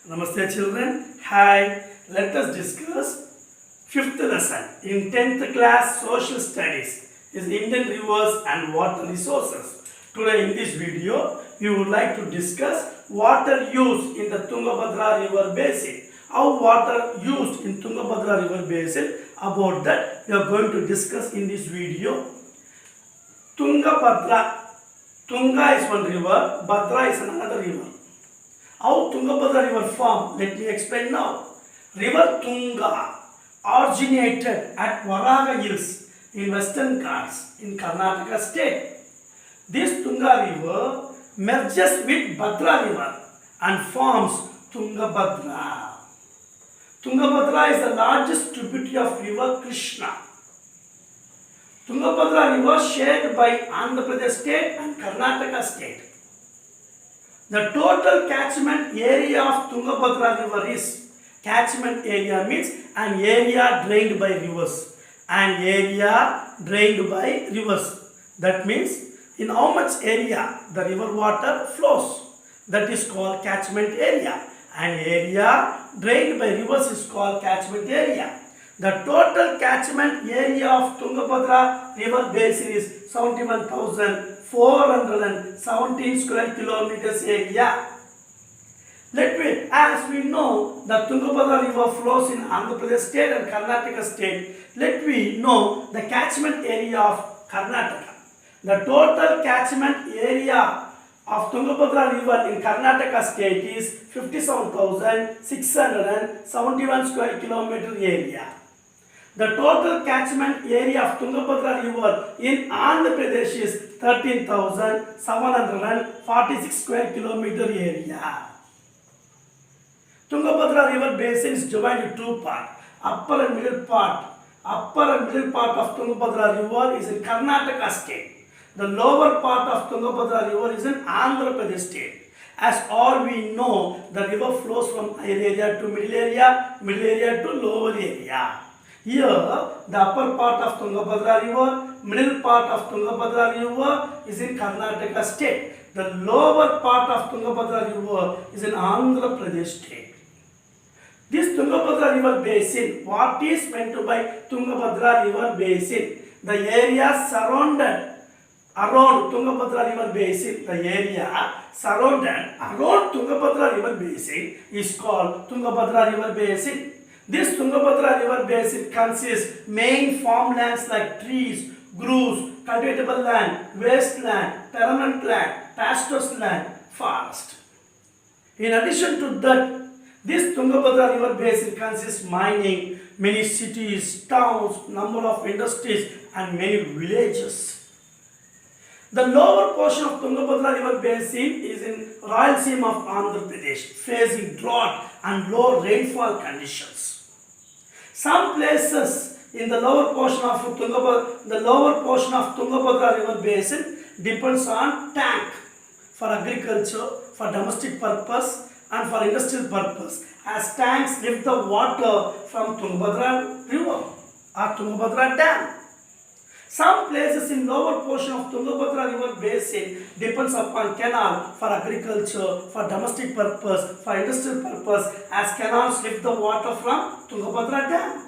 Namaste children. Hi, let us discuss fifth lesson in 10th class social studies is Indian rivers and water resources. Today in this video, we would like to discuss water use in the Tungabhadra river basin. How water used in Tungabhadra river basin, about that we are going to discuss in this video. Tungabhadra. Tunga is one river, Bhadra is another river. How Tungabhadra river formed? Let me explain now. River Tunga originated at Varaga Hills in Western Ghats in Karnataka state. This Tunga river merges with Bhadra river and forms Tungabhadra. Tungabhadra is the largest tributary of river Krishna. Tungabhadra river shared by Andhra Pradesh state and Karnataka state. The total catchment area of Tungabhadra river is, catchment area means an area drained by rivers. An area drained by rivers. That means in how much area the river water flows. That is called catchment area. An area drained by rivers is called catchment area. The total catchment area of Tungabhadra river basin is 71,417 square kilometers area. As we know, the Tungabhadra river flows in Andhra Pradesh state and Karnataka state. Let me know the catchment area of Karnataka. The total catchment area of Tungabhadra river in Karnataka state is 57,671 square kilometer area. The total catchment area of Tungabhadra river in Andhra Pradesh is 13,746 square kilometer area. Tungabhadra river basin is divided into two parts. Upper and middle part of Tungabhadra river is in Karnataka state. The lower part of Tungabhadra river is in Andhra Pradesh state. As all we know, the river flows from higher area to middle area to lower area. Here, the upper part of Tungabhadra river, middle part of Tungabhadra river is in Karnataka state. The lower part of Tungabhadra river is in Andhra Pradesh state. This Tungabhadra river basin, what is meant by Tungabhadra river basin? The area surrounded around Tungabhadra river basin, the area surrounded around Tungabhadra river basin is called Tungabhadra river basin. This Tungabhadra river basin consists main farmlands like trees, groves, cultivable land, wasteland, permanent land, pastures land, forest. In addition to that, this Tungabhadra river basin consists mining, many cities, towns, number of industries and many villages. The lower portion of Tungabhadra river basin is in Rayalaseema of Andhra Pradesh, facing drought and low rainfall conditions. Some places in the lower portion of Tungabhadra river basin depends on tank for agriculture, for domestic purpose and for industrial purpose, as tanks lift the water from Tungabhadra river or Tungabhadra dam. Some places in lower portion of Tungabhadra river basin depends upon canal for agriculture, for domestic purpose, for industrial purpose, as canals lift the water from Tungabhadra dam.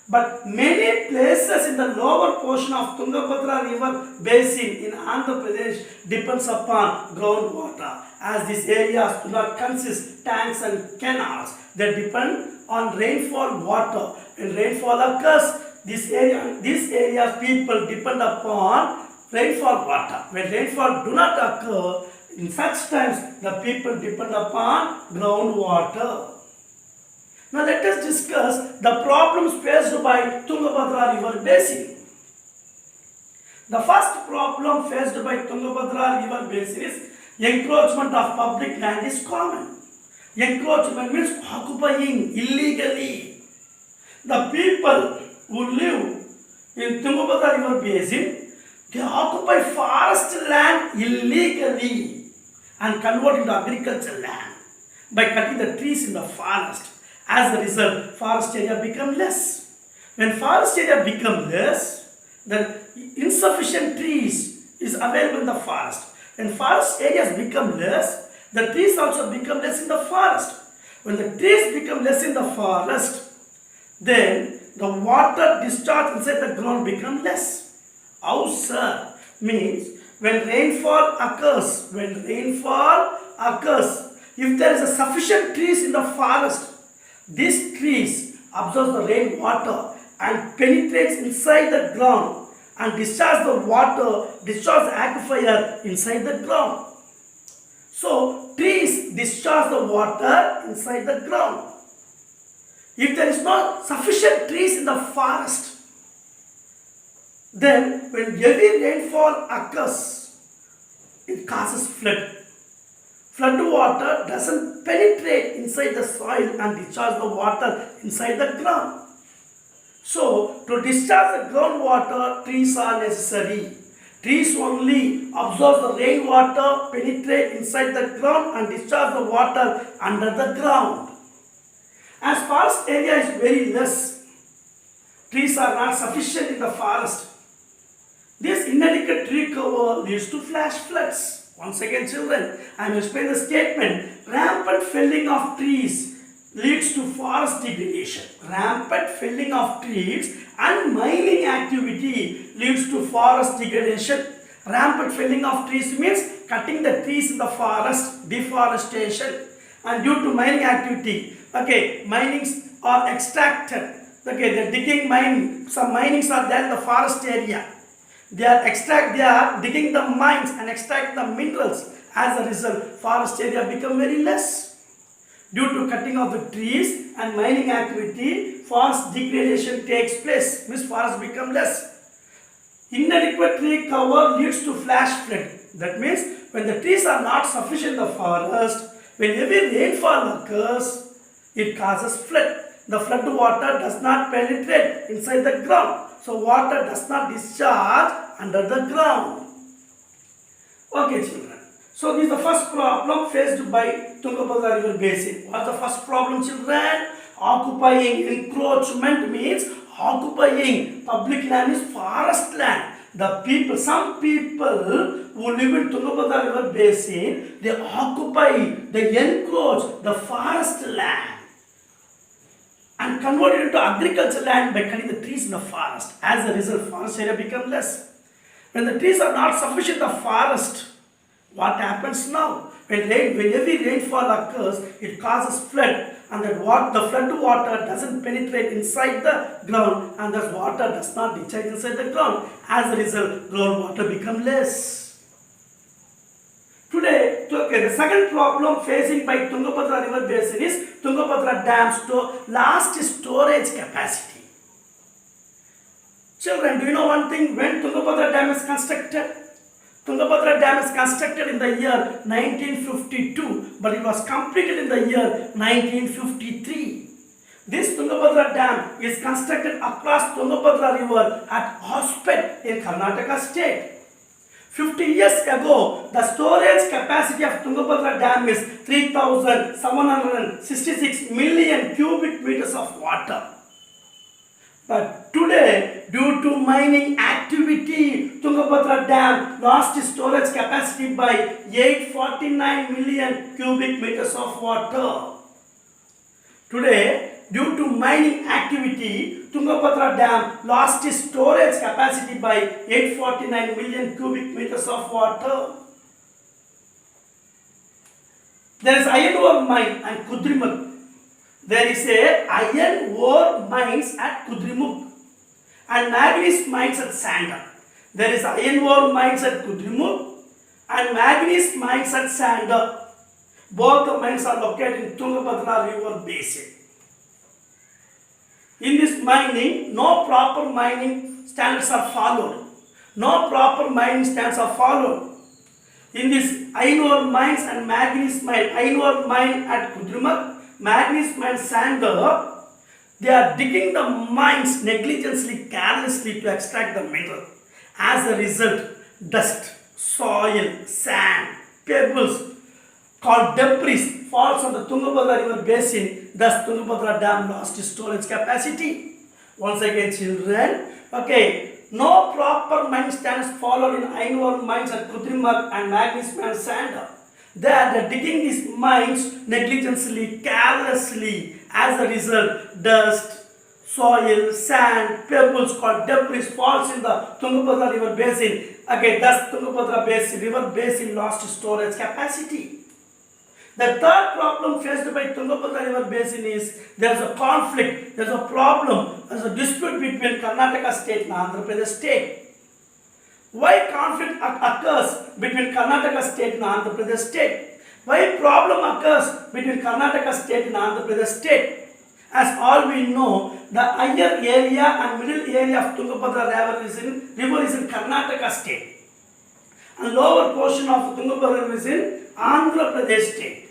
But many places in the lower portion of Tungabhadra river basin in Andhra Pradesh depends upon groundwater, as these areas do not consist tanks and canals. They depend on rainfall water. When rainfall occurs, these areas people depend upon rainfall water. When rainfall do not occur, in such times the people depend upon groundwater. Now let us discuss the problems faced by Tungabhadra river basin. The first problem faced by Tungabhadra river basin is encroachment of public land is common. Encroachment means occupying illegally. The people who live in Tungabhadra river basin, they occupy forest land illegally and convert into agricultural land by cutting the trees in the forest. As a result, forest area become less. When forest area become less, then insufficient trees is available in the forest. When forest areas become less, the trees also become less in the forest. when the trees become less in the forest, then the water discharge inside the ground become less. How, sir? Means when rainfall occurs, if there is a sufficient trees in the forest, these trees absorb the rainwater and penetrates inside the ground and discharge the aquifer inside the ground. So trees discharge the water inside the ground. If there is not sufficient trees in the forest, then when heavy rainfall occurs, it causes flood. Flood water doesn't penetrate inside the soil and discharge the water inside the ground. So, to discharge the groundwater, trees are necessary. Trees only absorb the rainwater, penetrate inside the ground and discharge the water under the ground. As forest area is very less, trees are not sufficient in the forest. This inadequate tree cover leads to flash floods. Once again, children, I will explain the statement. Rampant felling of trees leads to forest degradation. Rampant felling of trees and mining activity leads to forest degradation. Rampant felling of trees means cutting the trees in the forest, deforestation. And due to mining activity, minings are extracted. They're digging mine. Some minings are there in the forest area. They are digging the mines and extract the minerals. As a result, forest area become very less. Due to cutting of the trees and mining activity, forest degradation takes place. Means forest become less. Inadequate tree cover leads to flash flood. That means when the trees are not sufficient in the forest, when heavy rainfall occurs, it causes flood. The flood water does not penetrate inside the ground. So water does not discharge under the ground. Okay, children. So this is the first problem faced by Tungabhadra River Basin. What's the first problem, children? Occupying. Encroachment means occupying. Public land is forest land. Some people who live in Tungabhadra River Basin, they occupy, they encroach the forest land and convert it into agricultural land by cutting the trees in the forest. As a result, forest area becomes less. When the trees are not sufficient in the forest, what happens now? When heavy rainfall occurs, it causes flood, and the flood water doesn't penetrate inside the ground, and the water does not discharge inside the ground. As a result, groundwater becomes less. Today, the second problem facing by Tungabhadra River Basin is Tungabhadra Dam's last storage capacity. Children, do you know one thing? When Tungabhadra Dam is constructed? Tungabhadra Dam is constructed in the year 1952, but it was completed in the year 1953. This Tungabhadra Dam is constructed across Tungabhadra River at Hospet in Karnataka state. 50 years ago, the storage capacity of Tungabhadra Dam is 3,766 million cubic meters of water. But today, due to mining activity, Tungabhadra Dam lost its storage capacity by 849 million cubic meters of water. Today, due to mining activity, Tungabhadra Dam lost its storage capacity by 849 million cubic meters of water. There is iron ore mine at Kudremukh. There is a iron ore mines at Kudremukh and manganese mines at Sanda. There is iron ore mines at Kudremukh and manganese mines at Sanda. Both the mines are located in Tungabhadra River Basin. In this mining, no proper mining standards are followed. No proper mining standards are followed. In this iron ore mines and manganese mine, iron ore mine at Kudremukh, manganese mine Sanda, they are digging the mines negligently, carelessly to extract the mineral. As a result, dust, soil, sand, pebbles called debris falls on the Tungabhadra River Basin. Thus, Tungabhadra Dam lost its storage capacity. Once again, children, no proper mine standards followed in iron ore mines at Kudremukh and manganese mine Sanda. They are digging these mines negligently, carelessly. As a result, dust, soil, sand, pebbles called debris falls in the Tungabhadra river basin. Again, thus Tungabhadra basin, river basin lost storage capacity. The third problem faced by Tungabhadra river basin is there is a conflict, there is a problem, there is a dispute between Karnataka state and Andhra Pradesh state. Why conflict occurs between Karnataka state and Andhra Pradesh state? Why problem occurs between Karnataka state and Andhra Pradesh state? As all we know, the higher area and middle area of Tungabhadra river is in Karnataka state, and lower portion of Tungabhadra river is in Andhra Pradesh state.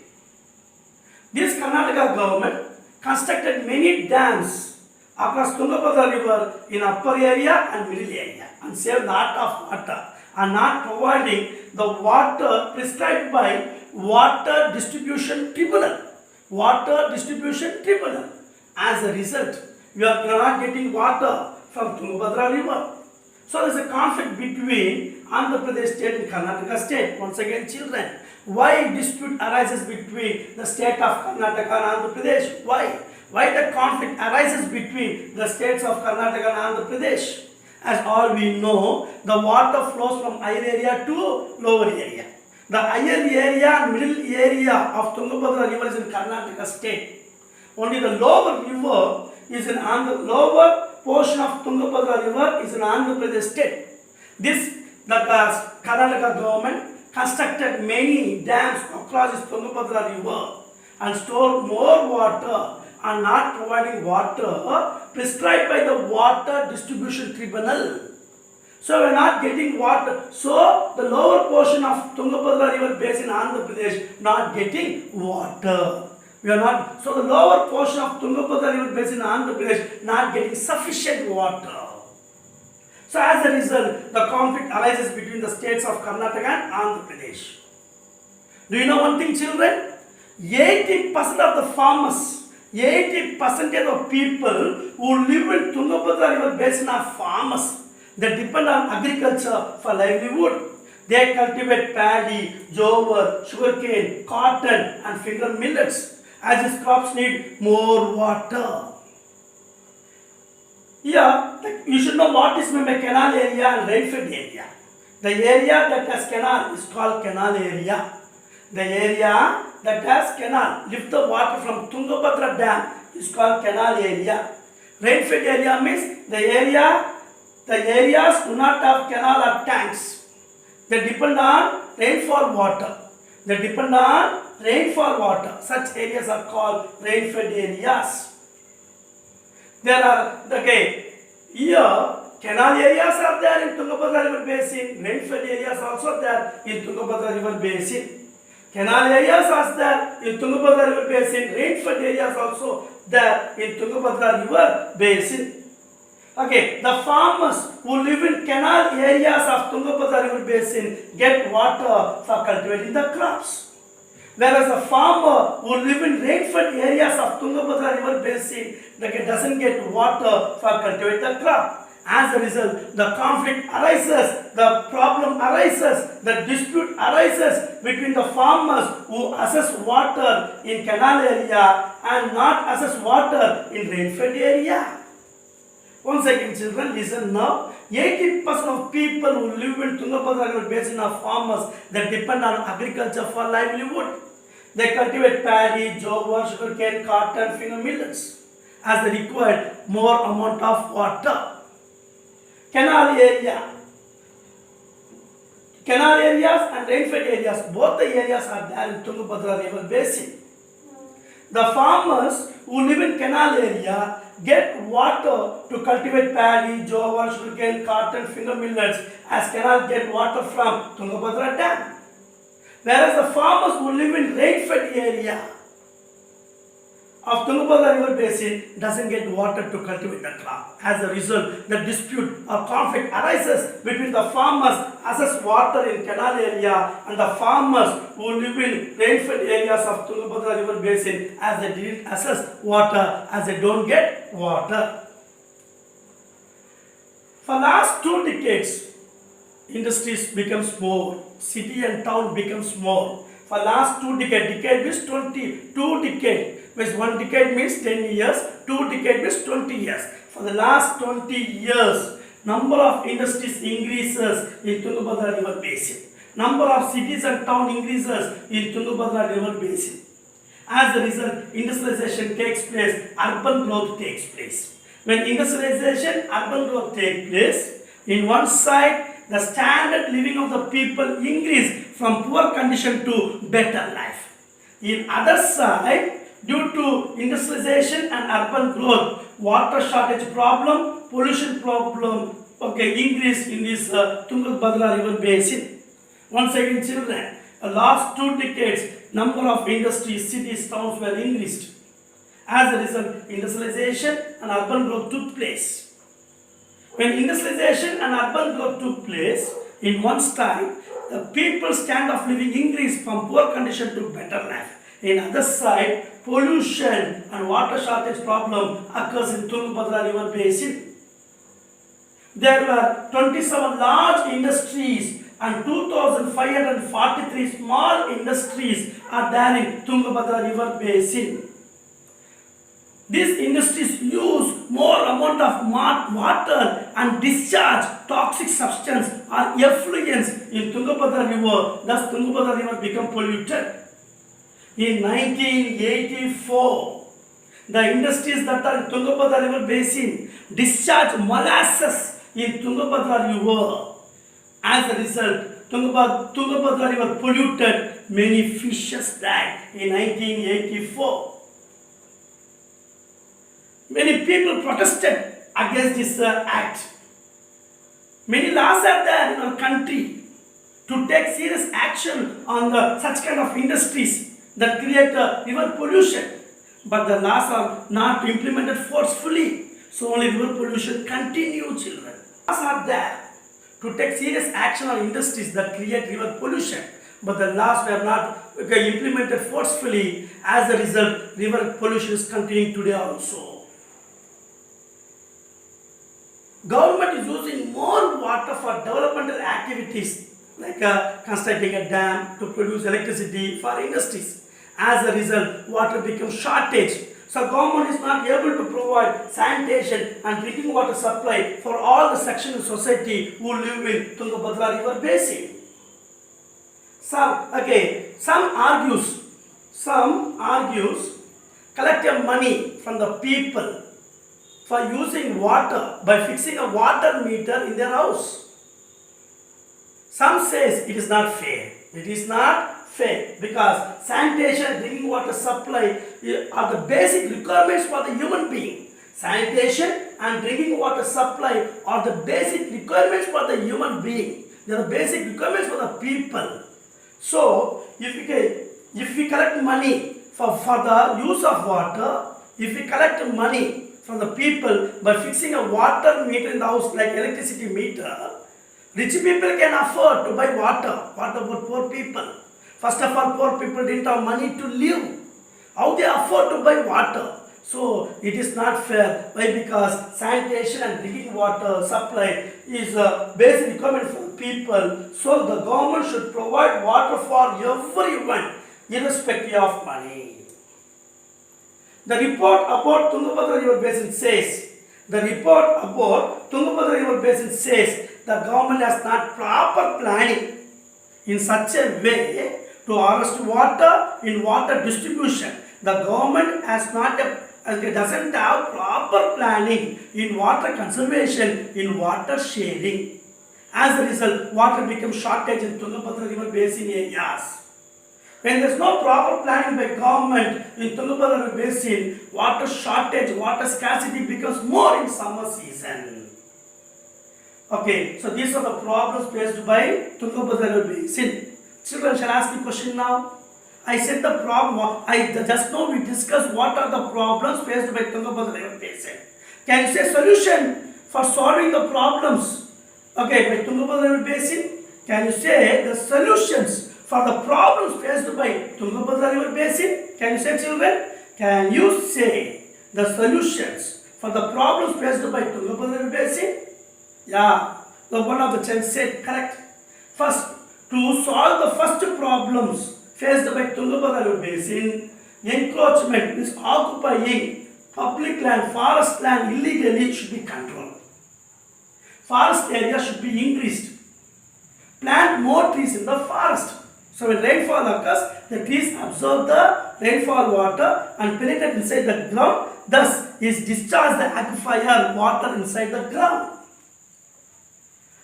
This Karnataka government constructed many dams across Tungabhadra river in upper area and middle area and saved lot of water and not providing the water prescribed by Water Distribution Tribunal. Water Distribution Tribunal. As a result, we are not getting water from Tungabhadra river. So there is a conflict between Andhra Pradesh state and Karnataka state. Once again, children, why dispute arises between the state of Karnataka and Andhra Pradesh? Why? Why the conflict arises between the states of Karnataka and Andhra Pradesh? As all we know, the water flows from higher area to lower area. The higher area and middle area of Tungabhadra river is in Karnataka state. Only the lower river is in lower portion of Tungabhadra river is in Andhra Pradesh state. The Karnataka government constructed many dams across this Tungabhadra river and stored more water and not providing water prescribed by the Water Distribution Tribunal. So we are not getting water. So the lower portion of Tungabhadra river basin Andhra Pradesh not getting water. We are not. So the lower portion of Tungabhadra river basin Andhra Pradesh not getting sufficient water. So as a result, the conflict arises between the states of Karnataka and Andhra Pradesh. Do you know one thing, children? 80% of the farmers, 80% of people who live in Tungabhadra river basin are farmers. They depend on agriculture for livelihood. They cultivate paddy, jowar, sugarcane, cotton and finger millets, as these crops need more water. Here, you should know what is meant by canal area and rainfed area. The area that has canal is called canal area. The area that has canal, lift the water from Tungabhadra dam is called canal area. Rainfed area means the areas do not have canal or tanks. They depend on rainfall water. They depend on rainfall water. Such areas are called rainfed areas. There are, here canal areas are there in Tungabhadra river basin. Rainfed areas also there in Tungabhadra river basin. Canal areas are there in Tungabhadra river basin. Rainfed areas also there in Tungabhadra river basin. The farmers who live in canal areas of Tungabhadra river basin get water for cultivating the crops. Whereas the farmer who live in rainfed areas of Tungabhadra river basin doesn't get water for cultivating the crop. As a result, the conflict arises, the problem arises, the dispute arises between the farmers who assess water in canal area and not assess water in rainfed area. Once again, children, listen now. 80% of people who live in Tungabhadra river basin are farmers that depend on agriculture for livelihood. They cultivate paddy, jowar, sugarcane, cotton, finger millets as they require more amount of water. Canal areas and rainfed areas, both the areas are there in Tungabhadra river basin. The farmers who live in canal area get water to cultivate paddy, jowar, sugarcane, cotton, finger millets as canal get water from Tungabhadra dam. Whereas the farmers who live in rainfed area of Tungabhadra river basin doesn't get water to cultivate the crop. As a result, the dispute or conflict arises between the farmers assess water in canal area and the farmers who live in rainfed areas of Tungabhadra river basin as they didn't assess water, as they don't get water. For last 2 decades, industries becomes more, city and town becomes more. For last 2 decades, decade means 22 decade, means 1 decade means 10 years, 2 decade means 20 years. For the last 20 years, number of industries increases in Tungabhadra river basin. Number of cities and town increases in Tungabhadra river basin. As a result, industrialization takes place, urban growth takes place. When industrialization, urban growth takes place, in one side, the standard living of the people increase from poor condition to better life. In other side, due to industrialization and urban growth, water shortage problem, pollution problem, increase in this Tungabhadra river basin. Once again, children, the last 2 decades, number of industries, cities, towns were increased. As a result, industrialization and urban growth took place. When industrialization and urban growth took place, in one side, the people's standard of living increased from poor condition to better life. In other side, pollution and water shortage problem occurs in Tungabhadra river basin. There were 27 large industries and 2,543 small industries are there in Tungabhadra river basin. These industries use more amount of water and discharge toxic substance or effluents in Tungabhadra river. Thus, Tungabhadra river become polluted. In 1984, the industries that are in Tungabhadra river basin discharge molasses in Tungabhadra river. As a result, Tungabhadra river polluted. Many fishes died in 1984. Many people protested against this act. Many laws are there in our country to take serious action on such kind of industries that create river pollution. But the laws are not implemented forcefully. So only river pollution continues, children. Laws are there to take serious action on industries that create river pollution. But the laws were not implemented forcefully. As a result, river pollution is continuing today also. Government is using more water for developmental activities like constructing a dam to produce electricity for industries. As a result, water becomes shortage. So government is not able to provide sanitation and drinking water supply for all the sections of society who live in Tungabhadra river basin. Some argues collecting money from the people for using water by fixing a water meter in their house. Some says it is not fair. It is not fair because sanitation and drinking water supply are the basic requirements for the human being. Sanitation and drinking water supply are the basic requirements for the human being. They are the basic requirements for the people. So, if we collect money for the use of water, if we collect money from the people by fixing a water meter in the house like electricity meter, rich people can afford to buy water. What about poor people? First of all, poor people didn't have money to live. How they afford to buy water? So it is not fair. Why? Because sanitation and drinking water supply is a basic requirement for people. So the government should provide water for everyone, irrespective of money. The report about Tungabhadra river basin says, the government has not proper planning in such a way to harvest water in water distribution. The government doesn't have proper planning in water conservation, in water sharing. As a result, water becomes shortage in Tungabhadra river basin areas. When there is no proper planning by government in Tungabhadra river basin, water shortage, water scarcity becomes more in summer season. Okay, so these are the problems faced by Tungabhadra river basin. Children, shall I ask the question now? I said the problem, just now we discussed what are the problems faced by Tungabhadra river basin. Can you say solution for solving the problems? Okay, by Tungabhadra river basin, can you say the solutions for the problems faced by Tungabhadra river basin? Can you say, children? Can you say the solutions for the problems faced by Tungabhadra river basin? Yeah, the one of the child said correct. First, to solve the first problems faced by Tungabhadra River basin, encroachment means occupying public land, forest land illegally should be controlled. Forest area should be increased. Plant more trees in the forest. So when rainfall occurs, the trees absorb the rainfall water and penetrate inside the ground. Thus, is discharge the aquifer water inside the ground.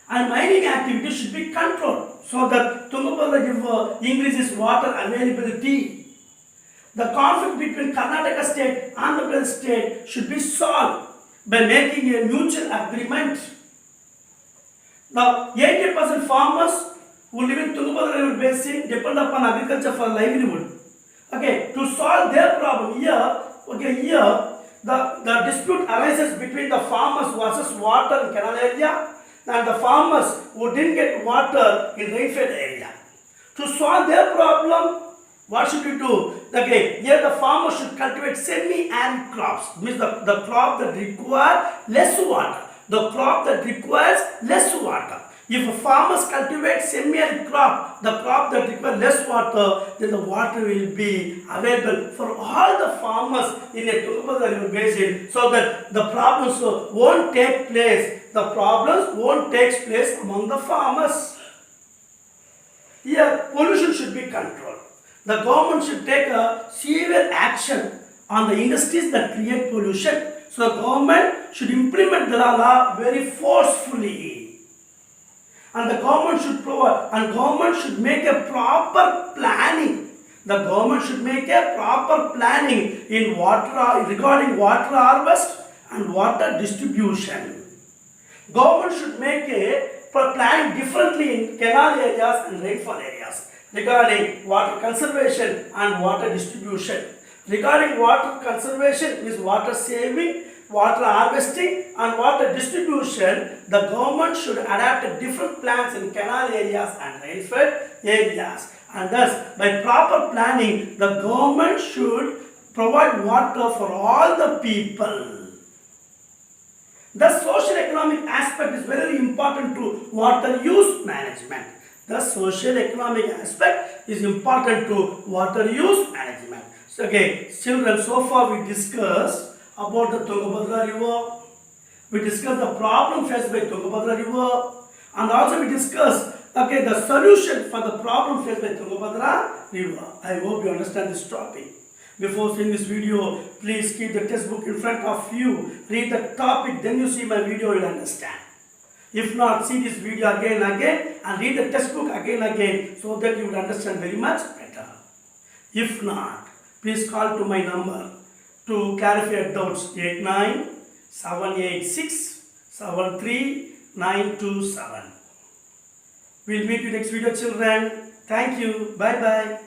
And mining activity should be controlled so that Tungabhadra River increases water availability. The conflict between Karnataka state and Andhra Pradesh state should be solved by making a mutual agreement. The 80% farmers who live in Tungabhadra River basin depend upon agriculture for livelihood. Okay, to solve their problem here, the dispute arises between the farmers versus water in canal area and the farmers who didn't get water in rainfed area. To solve their problem, what should we do? Okay, here the farmers should cultivate semi-arid crops, means the crop that require less water. The crop that requires less water. If farmers cultivate semi-arid crop, the crop that requires less water, then the water will be available for all the farmers in a Tungabhadra River basin, so that the problems won't take place. The problems won't take place among the farmers. Here, pollution should be controlled. The government should take a severe action on the industries that create pollution. So the government should implement the law very forcefully. And the government should provide, and government should make a proper planning. The government should make a proper planning in water regarding water harvest and water distribution. Government should make a planning differently in canal areas and rainfall areas regarding water conservation and water distribution. Regarding water conservation is water saving, water harvesting and water distribution. The government should adapt different plans in canal areas and rainfed areas. And thus, by proper planning, the government should provide water for all the people. The social economic aspect is very important to water use management. The social economic aspect is important to water use management. So, okay, children, so far we discussed about the Tungabhadra River. We discussed the problem faced by Tungabhadra River, and also we discussed the solution for the problem faced by Tungabhadra River. I hope you understand this topic. Before seeing this video, please keep the textbook in front of you. Read the topic, then you see my video, you will understand. If not, see this video again and again and read the textbook again and again, so that you will understand very much better. If not, please call to my number to clarify your doubts. 89 786 73927. We'll meet you next video, children. Thank you. Bye bye.